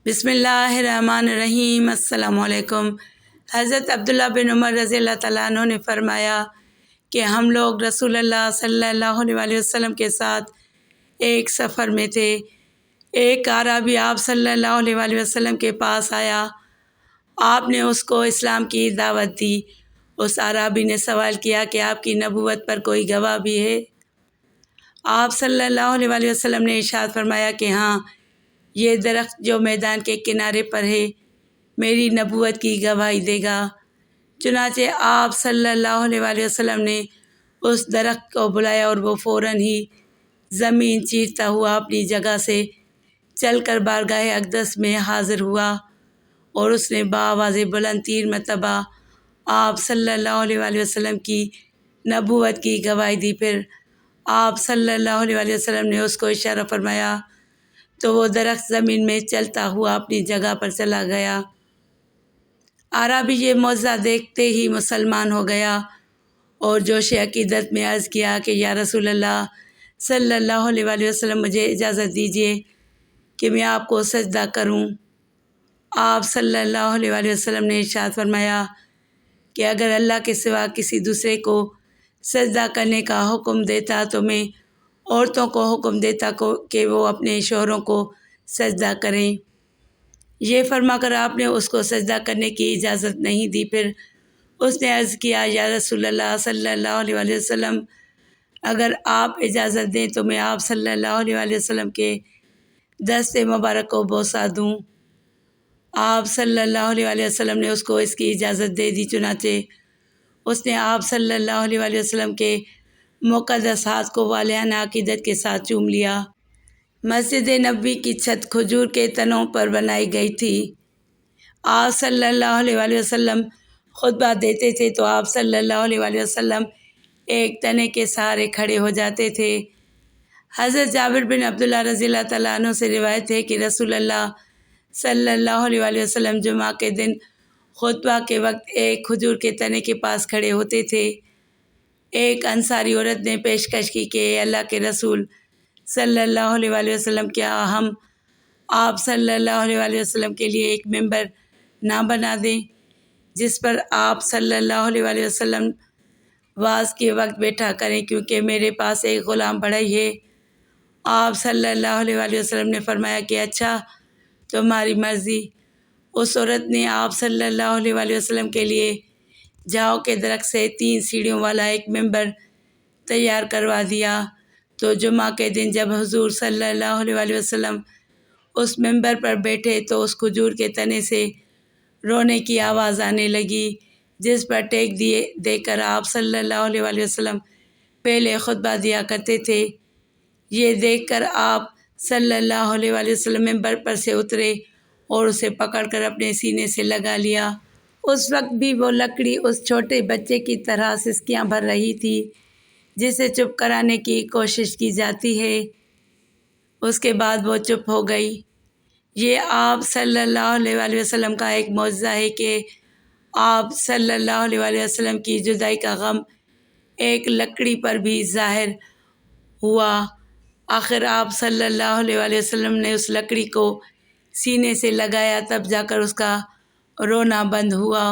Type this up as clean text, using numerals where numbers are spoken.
بسم اللہ الرحمن الرحیم۔ السلام علیکم۔ حضرت عبداللہ بن عمر رضی اللہ تعالیٰ عنہ نے فرمایا کہ ہم لوگ رسول اللہ صلی اللہ علیہ وسلم کے ساتھ ایک سفر میں تھے۔ ایک اعرابی آپ صلی اللہ علیہ وسلم کے پاس آیا۔ آپ نے اس کو اسلام کی دعوت دی۔ اس اعرابی نے سوال کیا کہ آپ کی نبوت پر کوئی گواہ بھی ہے؟ آپ صلی اللہ علیہ وسلم نے ارشاد فرمایا کہ ہاں، یہ درخت جو میدان کے کنارے پر ہے میری نبوت کی گواہی دے گا۔ چنانچہ آپ صلی اللہ علیہ وسلم نے اس درخت کو بلایا اور وہ فوراً ہی زمین چیرتا ہوا اپنی جگہ سے چل کر بارگاہ اقدس میں حاضر ہوا، اور اس نے بآواز بلند 3 مرتبہ آپ صلی اللہ علیہ وسلم کی نبوت کی گواہی دی۔ پھر آپ صلی اللہ علیہ وسلم نے اس کو اشارہ فرمایا تو وہ درخت زمین میں چلتا ہوا اپنی جگہ پر چلا گیا۔ اعرابی یہ معجزہ دیکھتے ہی مسلمان ہو گیا اور جوش عقیدت میں عرض کیا کہ یا رسول اللہ صلی اللہ علیہ وسلم، مجھے اجازت دیجیے کہ میں آپ کو سجدہ کروں۔ آپ صلی اللہ علیہ وسلم نے ارشاد فرمایا کہ اگر اللہ کے سوا کسی دوسرے کو سجدہ کرنے کا حکم دیتا تو میں عورتوں کو حکم دیتا کہ وہ اپنے شوہروں کو سجدہ کریں۔ یہ فرما کر آپ نے اس کو سجدہ کرنے کی اجازت نہیں دی۔ پھر اس نے عرض کیا یا رسول اللہ صلی اللہ علیہ وسلم، اگر آپ اجازت دیں تو میں آپ صلی اللہ علیہ وسلم کے دست مبارک کو بوسہ دوں۔ آپ صلی اللہ علیہ وسلم نے اس کو اس کی اجازت دے دی۔ چنانچہ اس نے آپ صلی اللہ علیہ وسلم کے مقدس ہاتھ کو والہانہ عقیدت کے ساتھ چوم لیا۔ مسجد نبوی کی چھت کھجور کے تنوں پر بنائی گئی تھی۔ آپ صلی اللہ علیہ وسلم خطبہ دیتے تھے تو آپ صلی اللہ علیہ وسلم ایک تنے کے سہارے کھڑے ہو جاتے تھے۔ حضرت جابر بن عبداللہ رضی اللہ تعالیٰ عنہ سے روایت ہے کہ رسول اللہ صلی اللہ علیہ وسلم جمعہ کے دن خطبہ کے وقت ایک کھجور کے تنے کے پاس کھڑے ہوتے تھے۔ ایک انصاری عورت نے پیشکش کی کہ اے اللہ کے رسول صلی اللہ علیہ وسلم، کیا ہم آپ صلی اللہ علیہ وسلم کے لیے ایک ممبر نہ بنا دیں جس پر آپ صلی اللہ علیہ وسلم واعظ کے وقت بیٹھا کریں، کیونکہ میرے پاس ایک غلام بڑھئی ہے۔ آپ صلی اللہ علیہ وسلم نے فرمایا کہ اچھا، تمہاری مرضی۔ اس عورت نے آپ صلی اللہ علیہ وسلم کے لیے جاؤ کے درخت سے 3 سیڑھیوں والا ایک ممبر تیار کروا دیا۔ تو جمعہ کے دن جب حضور صلی اللہ علیہ وسلم اس ممبر پر بیٹھے تو اس کھجور کے تنے سے رونے کی آواز آنے لگی، جس پر ٹیک دے کر آپ صلی اللہ علیہ وسلم پہلے خطبہ دیا کرتے تھے۔ یہ دیکھ کر آپ صلی اللہ علیہ وسلم ممبر پر سے اترے اور اسے پکڑ کر اپنے سینے سے لگا لیا۔ اس وقت بھی وہ لکڑی اس چھوٹے بچے کی طرح سسکیاں بھر رہی تھی جسے چپ کرانے کی کوشش کی جاتی ہے۔ اس کے بعد وہ چپ ہو گئی۔ یہ آپ صلی اللہ علیہ وسلم کا ایک معجزہ ہے کہ آپ صلی اللہ علیہ وسلم کی جدائی کا غم ایک لکڑی پر بھی ظاہر ہوا۔ آخر آپ صلی اللہ علیہ وسلم نے اس لکڑی کو سینے سے لگایا، تب جا کر اس کا رونا بند ہوا۔